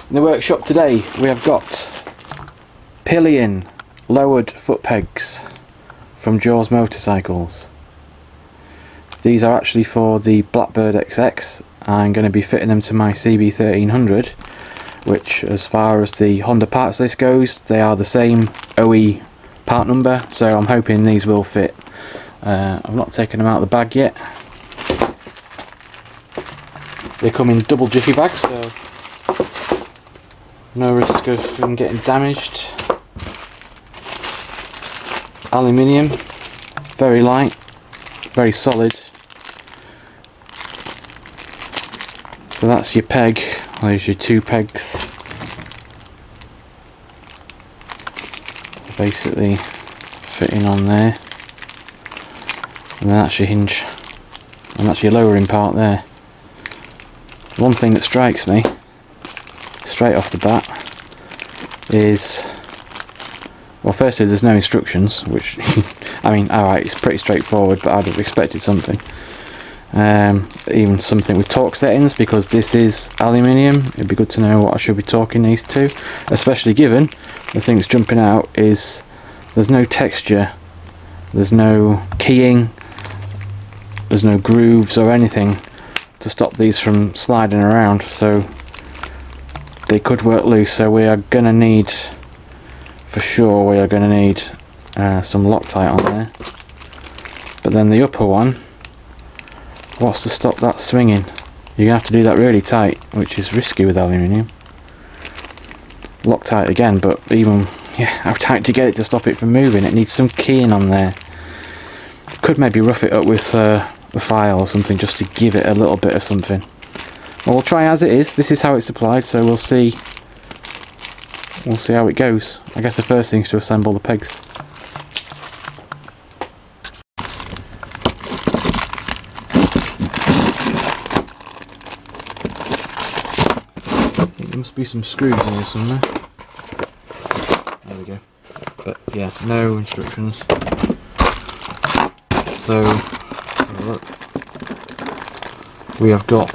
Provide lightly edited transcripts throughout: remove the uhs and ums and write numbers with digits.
In the workshop today we have got Pillion lowered foot pegs from Jaws motorcycles. These are actually for the Blackbird XX. I'm going to be fitting them to my CB1300, which as far as the Honda parts list goes, they are the same OE part number, so I'm hoping these will fit. I've not taken them out of the bag yet. They come in double jiffy bags, so no risk of them getting damaged. Aluminium, very light, very solid. So that's your peg, there's your two pegs. So basically fitting on there. And that's your hinge. And that's your lowering part there. One thing that strikes me straight off the bat is, well, firstly there's no instructions, which I mean, alright, it's pretty straightforward, but I'd have expected something. Even something with torque settings, because this is aluminium. It'd be good to know what I should be torquing these to, especially given the thing that's jumping out is there's no texture, there's no keying, there's no grooves or anything to stop these from sliding around, so they could work loose. So we are going to need, for sure, we are going to need some Loctite on there. But then the upper one, what's to stop that swinging? You're going to have to do that really tight, which is risky with aluminium. Loctite again, but even, yeah, how tight to get it to stop it from moving? It needs some keying on there. Could maybe rough it up with a file or something just to give it a little bit of something. Well, we'll try as it is. This is how it's applied, so we'll see how it goes. I guess the first thing is to assemble the pegs. I think there must be some screws in here somewhere. There we go. But yeah, no instructions. So look, we have got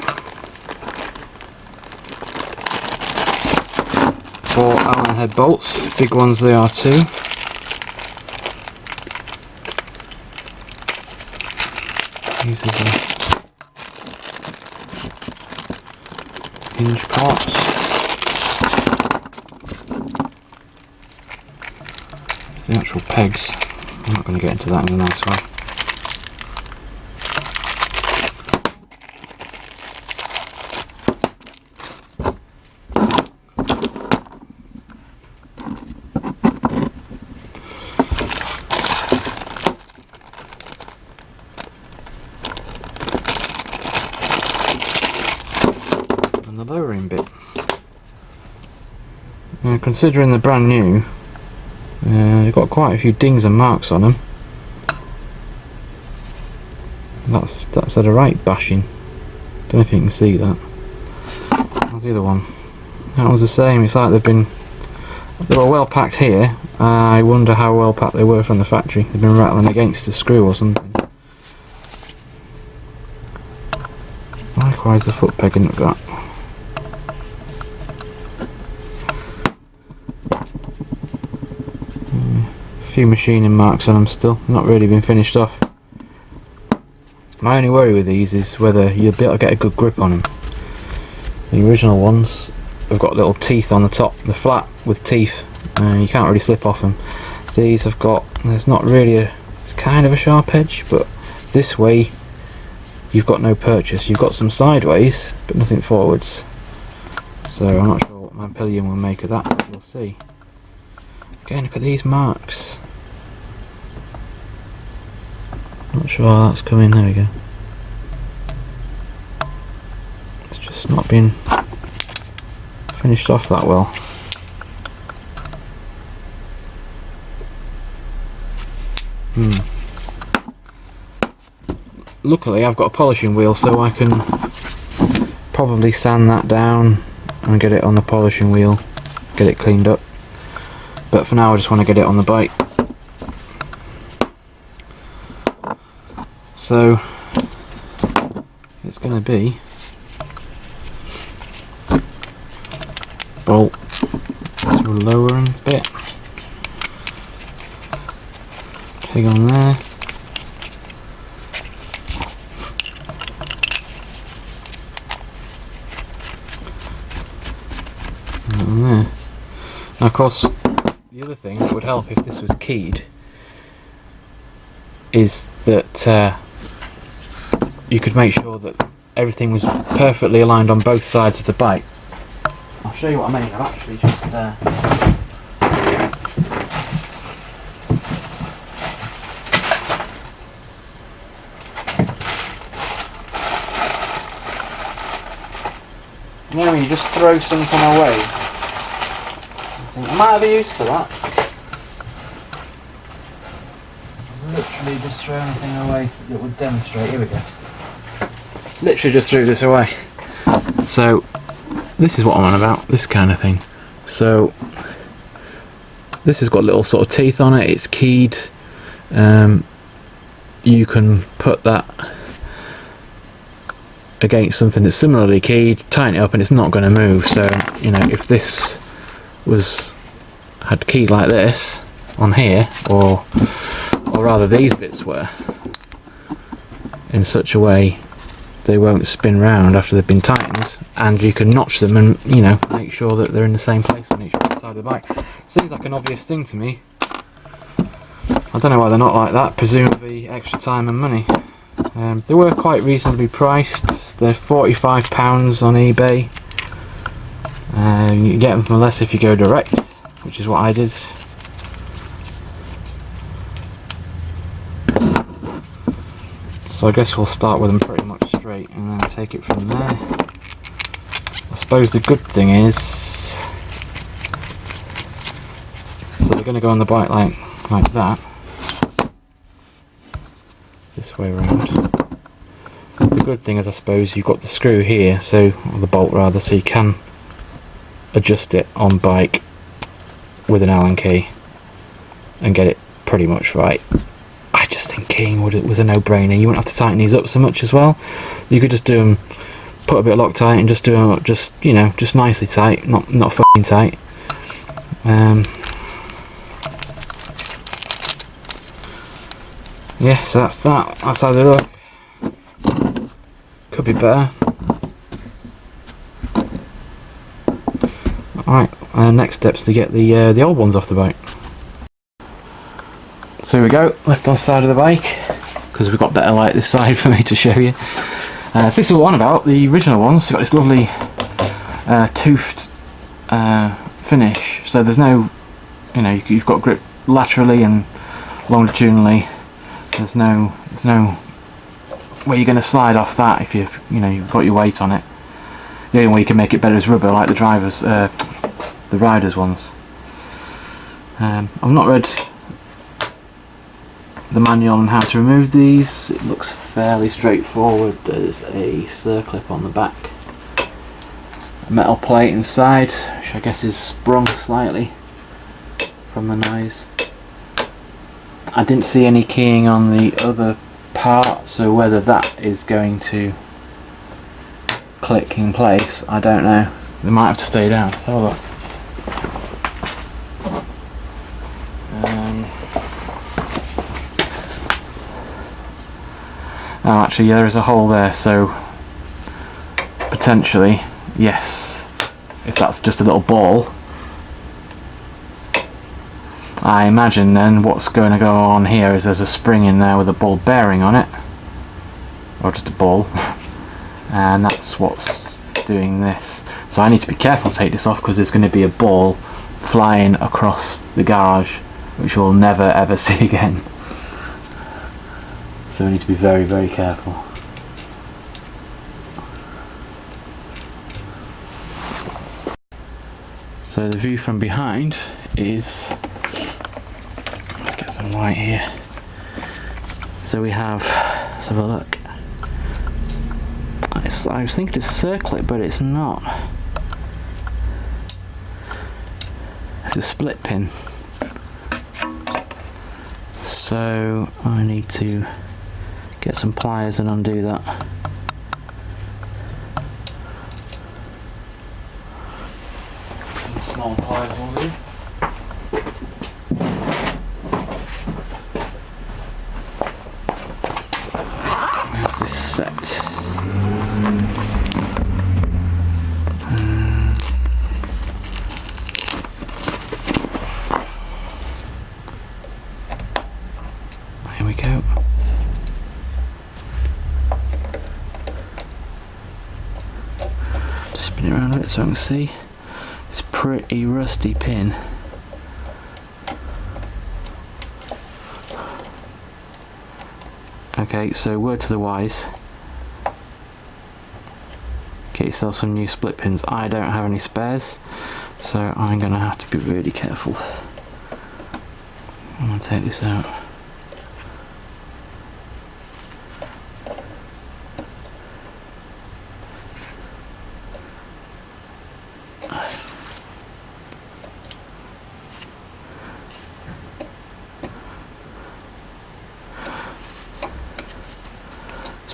4 Allen head bolts, big ones they are too. These are the hinge parts. The actual pegs, I'm not going to get into that in the next one. The lowering bit. Now, considering they're brand new, they've got quite a few dings and marks on them. That's at a right bashing. Don't know if you can see that. That's the other one. That was the same. It's like they were well packed here. I wonder how well packed they were from the factory. They've been rattling against a screw or something. Likewise the foot pegging at that. A few machining marks on them still, not really been finished off. My only worry with these is whether you'll be able to get a good grip on them. The original ones have got little teeth on the top, they're flat with teeth, you can't really slip off them. These have got, there's not really it's kind of a sharp edge, but this way you've got no purchase. You've got some sideways but nothing forwards, so I'm not sure what my Pillion will make of that, but we'll see. Again, look at these marks. Not sure how that's coming. There we go. It's just not been finished off that well. Luckily I've got a polishing wheel, so I can probably sand that down and get it on the polishing wheel, get it cleaned up. But for now I just want to get it on the bike. So it's going to be bolt to a lowering bit. Pig on there. And on there. Now of course, the other thing that would help if this was keyed is that you could make sure that everything was perfectly aligned on both sides of the bike. I'll show you what I mean. I've actually just you know when you just throw something away, I think I might have a use for that. Literally just throw anything away that would demonstrate. Here we go. Literally just threw this away. So this is what I'm on about, this kind of thing. So this has got little sort of teeth on it, it's keyed. You can put that against something that's similarly keyed, tighten it up, and it's not going to move. So you know, if this had keyed like this on here, or rather these bits were, in such a way they won't spin round after they've been tightened, and you can notch them and, you know, make sure that they're in the same place on each side of the bike. Seems like an obvious thing to me. I don't know why they're not like that, presumably extra time and money. They were quite reasonably priced. They're £45 on eBay. You can get them for less if you go direct, which is what I did. So I guess we'll start with them pretty much straight and then take it from there. I suppose the good thing is, so they're going to go on the bike like that, this way around. The good thing is, I suppose, you've got the screw here, so, or the bolt rather, so you can adjust it on bike with an Allen key and get it pretty much right. I just think keying was a no-brainer. You wouldn't have to tighten these up so much as well. You could just do them, put a bit of Loctite and just do them up, just, you know, just nicely tight, not fucking tight. Yeah, so that's that. That's how they look. Could be better. Alright, next step's to get the old ones off the bike. So here we go, left on side of the bike, because we've got better light this side for me to show you. So this is what I'm on about, the original ones. You've got this lovely toothed finish, so there's no, you know, you've got grip laterally and longitudinally. There's no way you're going to slide off that if you've got your weight on it. The only way you can make it better is rubber, like the riders ones. I've not read the manual on how to remove these. It looks fairly straightforward. There's a circlip on the back, a metal plate inside, which I guess is sprung slightly from the nose. I didn't see any keying on the other part, so whether that is going to click in place, I don't know. They might have to stay down. Let's have a look. Oh, actually, yeah, there is a hole there, so potentially, yes, if that's just a little ball, I imagine then what's going to go on here is there's a spring in there with a ball bearing on it, or just a ball, and that's what's doing this. So I need to be careful to take this off, because there's going to be a ball flying across the garage, which we'll never ever see again. So we need to be very, very careful. So the view from behind is, let's get some light here. So we have, let's have a look. I was thinking it's a circlip, but it's not. It's a split pin. So I need to get some pliers and undo that. Small pliers will do. We have this set. Here we go. Just spin it around a bit so I can see. It's a pretty rusty pin. Okay, so word to the wise, get yourself some new split pins. I don't have any spares, so I'm going to have to be really careful. I'm going to take this out.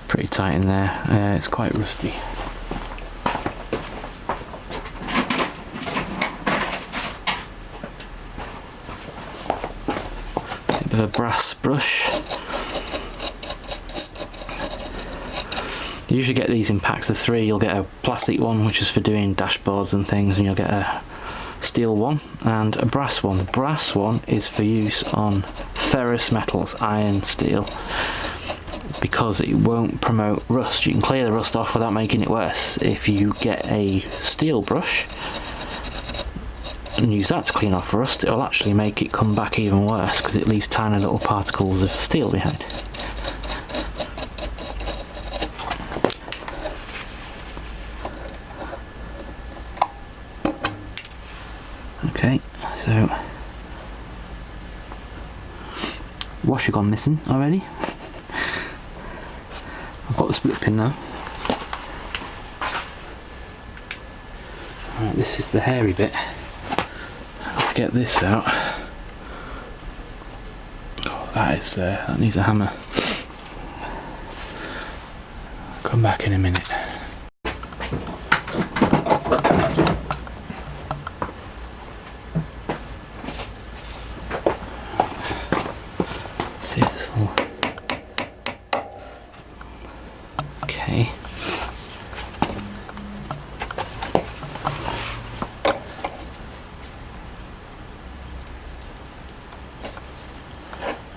Pretty tight in there, it's quite rusty. A bit of a brass brush. You usually get these in packs of 3. You'll get a plastic one which is for doing dashboards and things, and you'll get a steel one and a brass one. The brass one is for use on ferrous metals, iron, steel, because it won't promote rust. You can clear the rust off without making it worse. If you get a steel brush and use that to clean off rust, it will actually make it come back even worse because it leaves tiny little particles of steel behind. Okay, so washer gone missing already. I've got the split pin now. Right, this is the hairy bit. Let's get this out. Oh, that needs a hammer. I'll come back in a minute. Let's see if this will. Okay.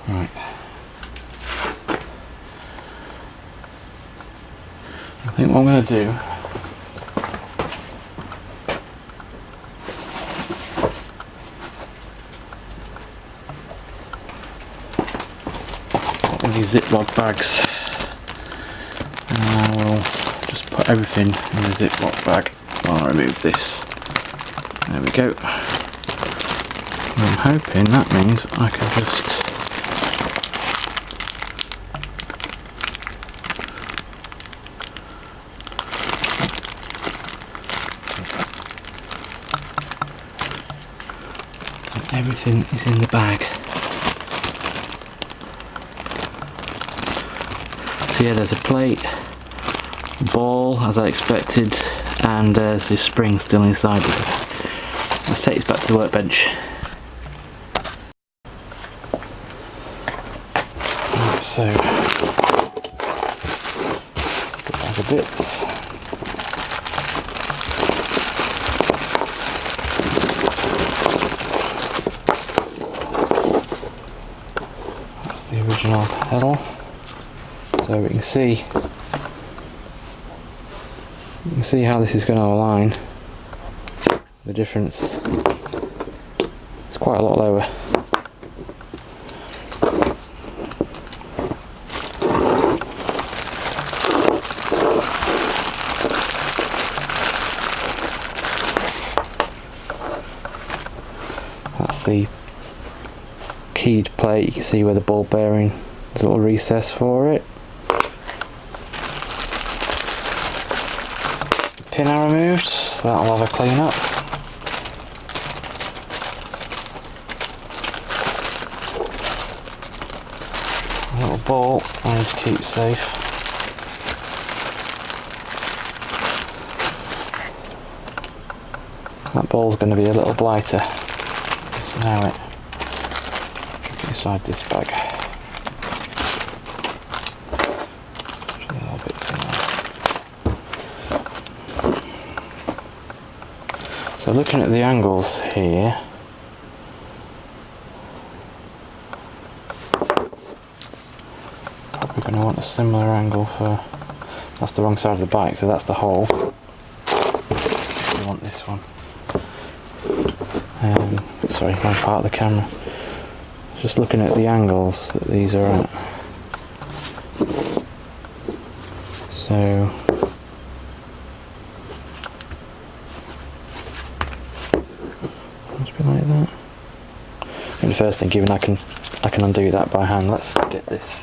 Right. I think what I'm going to do with these Ziploc bags. I will just put everything in the Ziploc bag while I remove this. There we go. I'm hoping that means I can just everything is in the bag. So yeah, there's a plate, ball as I expected, and there's this spring still inside. Let's take this back to the workbench. Right, so the bag of bits. That's the original pedal. So we can see how this is going to align. The difference is quite a lot lower. That's the keyed plate. You can see where the ball bearing, there's a little recess for it. Pin I removed, so that'll have a clean up. A little ball I need to keep safe. That ball's going to be a little blighter. So now it inside this bag. A little bit similar. So looking at the angles here, probably going to want a similar angle for, that's the wrong side of the bike, so that's the hole. We want this one. Sorry, wrong part of the camera. Just looking at the angles that these are at. So must be like that. And the first thing, given I can undo that by hand. Let's get this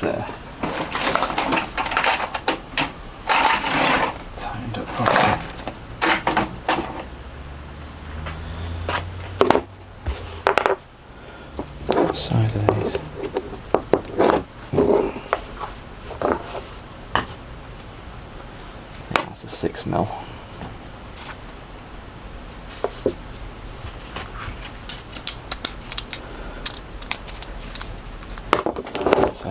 tightened up properly. Side of these. I think that's a 6mm. So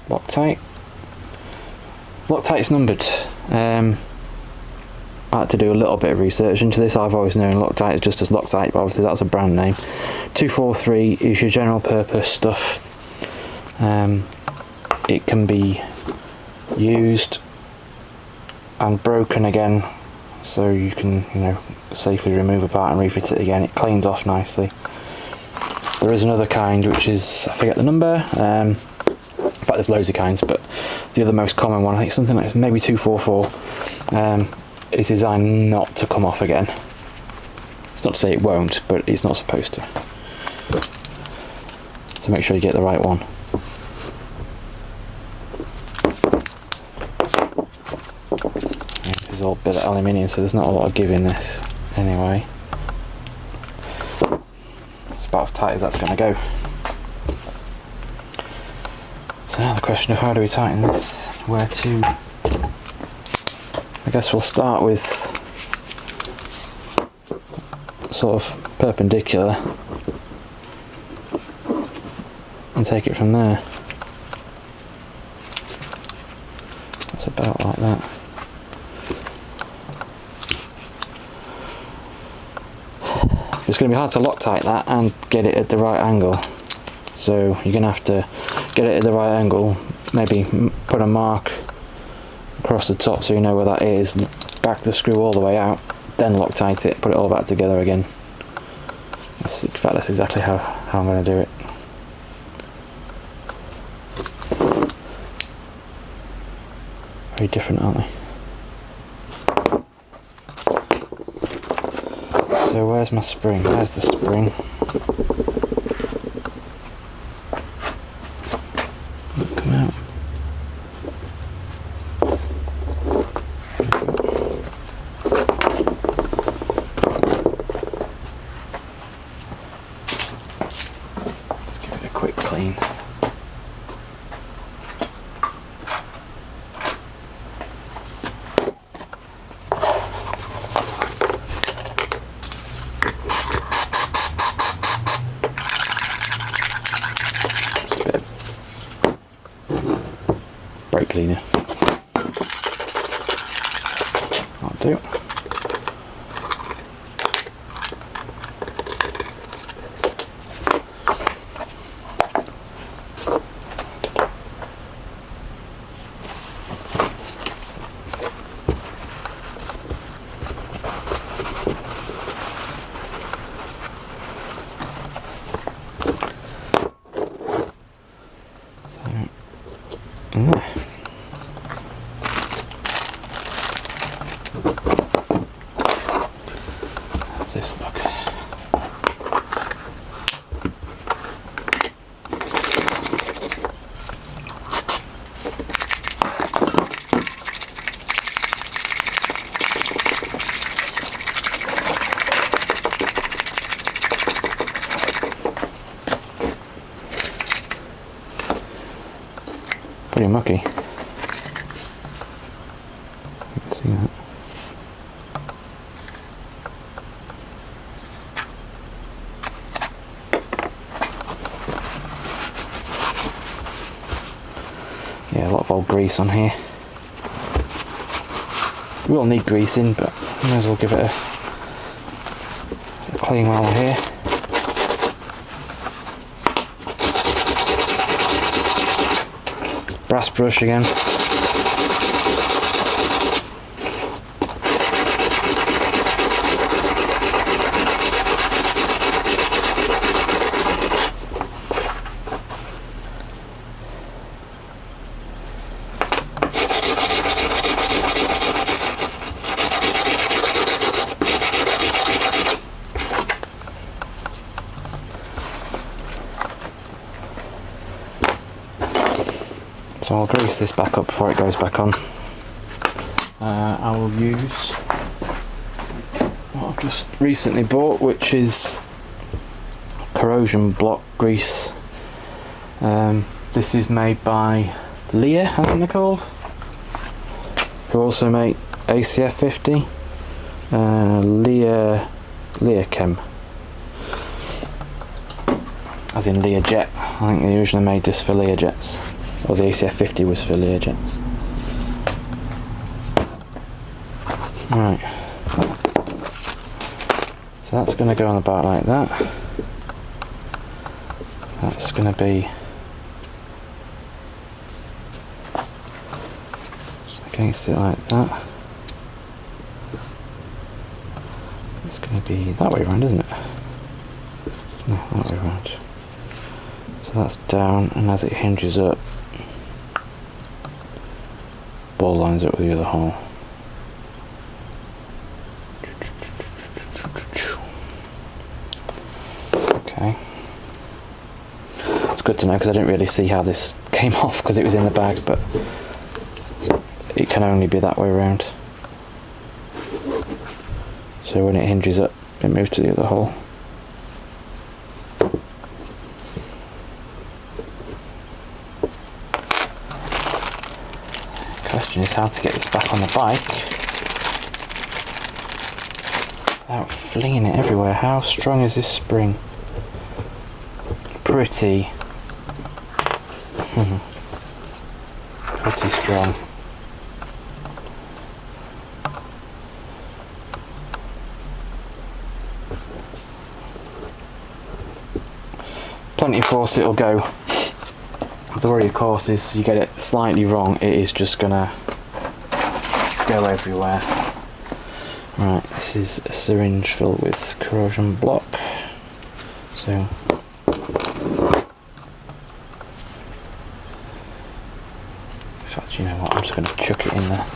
Loctite. Loctite's numbered. I had to do a little bit of research into this. I've always known Loctite is just as Loctite, but obviously that's a brand name. 243 is your general purpose stuff. It can be used and broken again, so you can, safely remove a part and refit it again. It cleans off nicely. There is another kind which is, I forget the number. In fact, there's loads of kinds, but the other most common one, I think something like maybe 244, is designed not to come off again. It's not to say it won't, but it's not supposed to. So make sure you get the right one. This is all billet aluminium, so there's not a lot of give in this anyway. It's about as tight as that's going to go. So now the question of how do we tighten this, where to. I guess we'll start with sort of perpendicular and take it from there. That's about like that. It's going to be hard to Loctite that and get it at the right angle. So you're going to have to get it at the right angle, maybe put a mark across the top so you know where that is, back the screw all the way out, then Loctite it, put it all back together again. In fact, that's exactly how I'm going to do it. Very different, aren't they? So where's my spring? There's the spring. Come out. Let's give it a quick clean. Brake cleaner. That'll do. pretty mucky. You can see that. Yeah, a lot of old grease on here. We will need greasing, but may as well give it a clean while we're here. Brass brush again. So I'll grease this back up before it goes back on. I will use what I've just recently bought, which is corrosion block grease. This is made by Leah, I think they're called, who also make ACF 50. Leah Chem, as in Learjet. I think they originally made this for Learjets. Or the ACF 50 was for Learjets. Right. So that's going to go on the back like that. That's going to be against it like that. It's going to be that way around, isn't it? No, that way around. So that's down, and as it hinges up, ball lines up with the other hole. Okay. It's good to know because I didn't really see how this came off because it was in the bag, but it can only be that way around. So when it hinges up, it moves to the other hole. Question is how to get this back on the bike without flinging it everywhere. How strong is this spring? Pretty strong. Plenty of force it'll go. The worry of course is you get it slightly wrong, it is just gonna go everywhere. Right, this is a syringe filled with corrosion block. So in fact, you know what, I'm just gonna chuck it in there.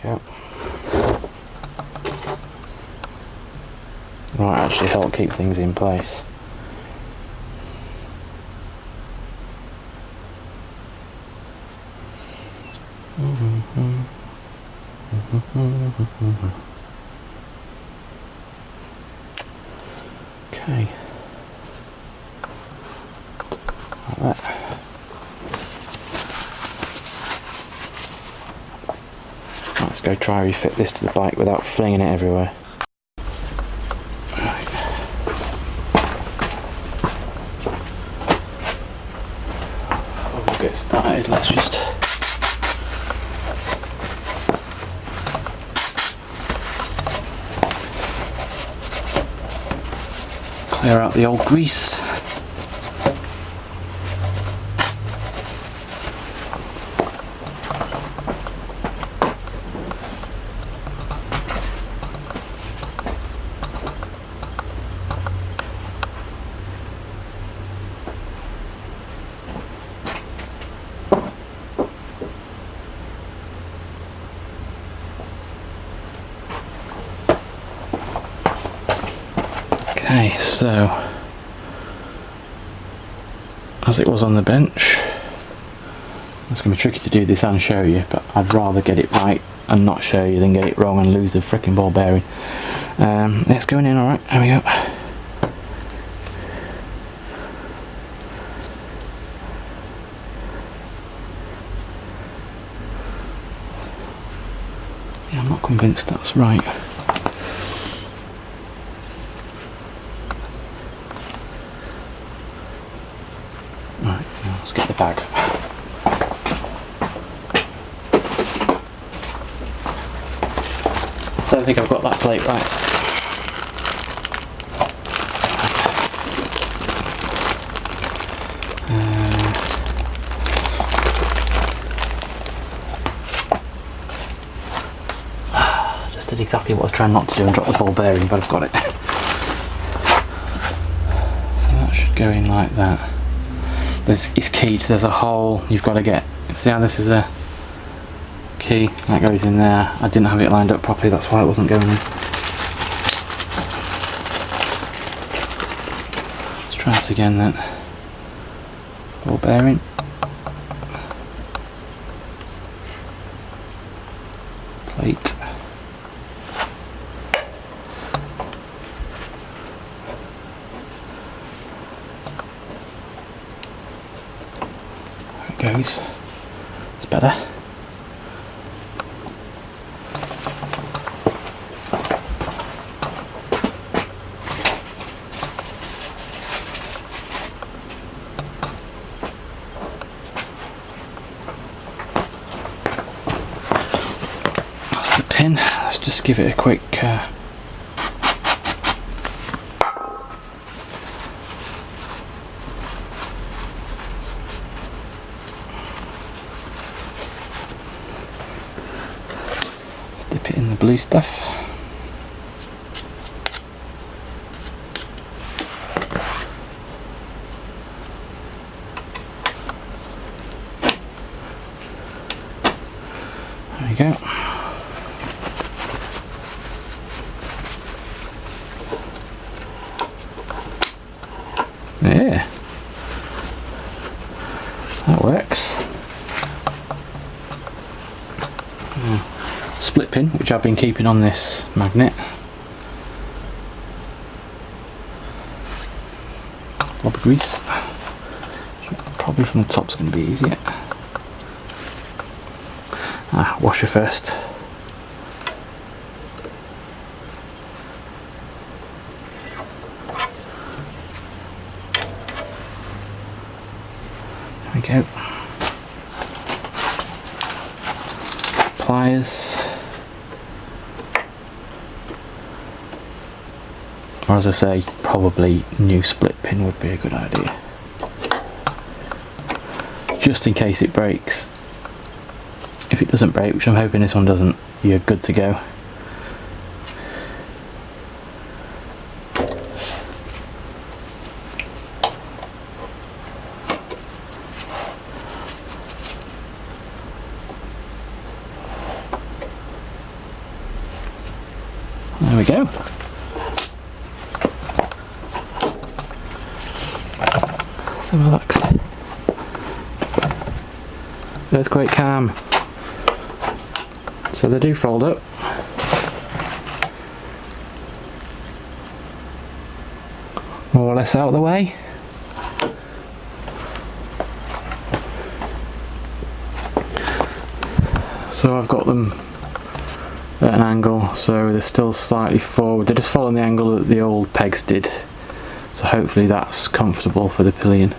Yep. Might actually help keep things in place. Okay. Like that. Let's go try refit this to the bike without flinging it everywhere. Right. We'll get started. Let's just clear out the old grease. Okay, so as it was on the bench, It's going to be tricky to do this and show you, but I'd rather get it right and not show you than get it wrong and lose the freaking ball bearing. It's going in alright, there we go. Yeah, I'm not convinced that's right. Right, now let's get the bag. I don't think I've got that plate right. Just did exactly what I was trying not to do and drop the ball bearing, but I've got it. So that should go in like that. It's keyed, there's a hole you've got to get. See how this is a key that goes in there. I didn't have it lined up properly, that's why it wasn't going in. Let's try this again then. Ball bearing. Plate. There it goes. It's better. Pin. Let's just give it a quick let's dip it in the blue stuff. There we go. Yeah, that works. Split pin, which I've been keeping on this magnet. Rubber grease. Probably from the top's going to be easier. Washer first. There we go. Pliers. Or as I say, probably new split pin would be a good idea. Just in case it breaks. If it doesn't break, which I'm hoping this one doesn't, you're good to go. There we go. Let's have a look. Earthquake cam. So they do fold up. More or less out of the way. So I've got them at an angle, so they're still slightly forward. They're just following the angle that the old pegs did. So hopefully that's comfortable for the pillion.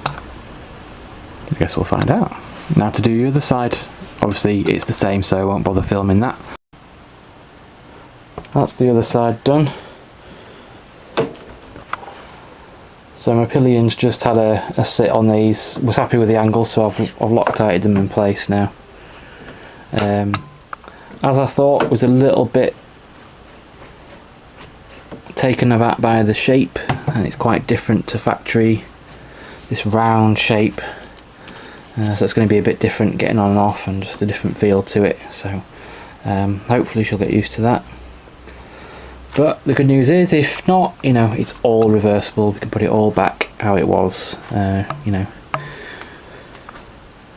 I guess we'll find out. Now to do the other side, obviously it's the same, so I won't bother filming that. That's the other side done. So my pillions just had a sit on these, was happy with the angle, so I've Loctited them in place now. As I thought, was a little bit taken aback by the shape, and it's quite different to factory, this round shape. So it's going to be a bit different getting on and off, and just a different feel to it, so hopefully she'll get used to that. But the good news is, if not, you know, it's all reversible. We can put it all back how it was. You know,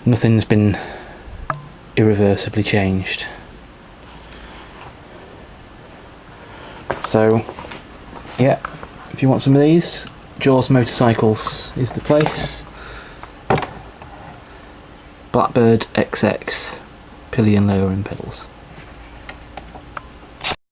nothing's been irreversibly changed. So yeah, if you want some of these, Jaws Motorcycles is the place. Blackbird XX Pillion lowering pedals.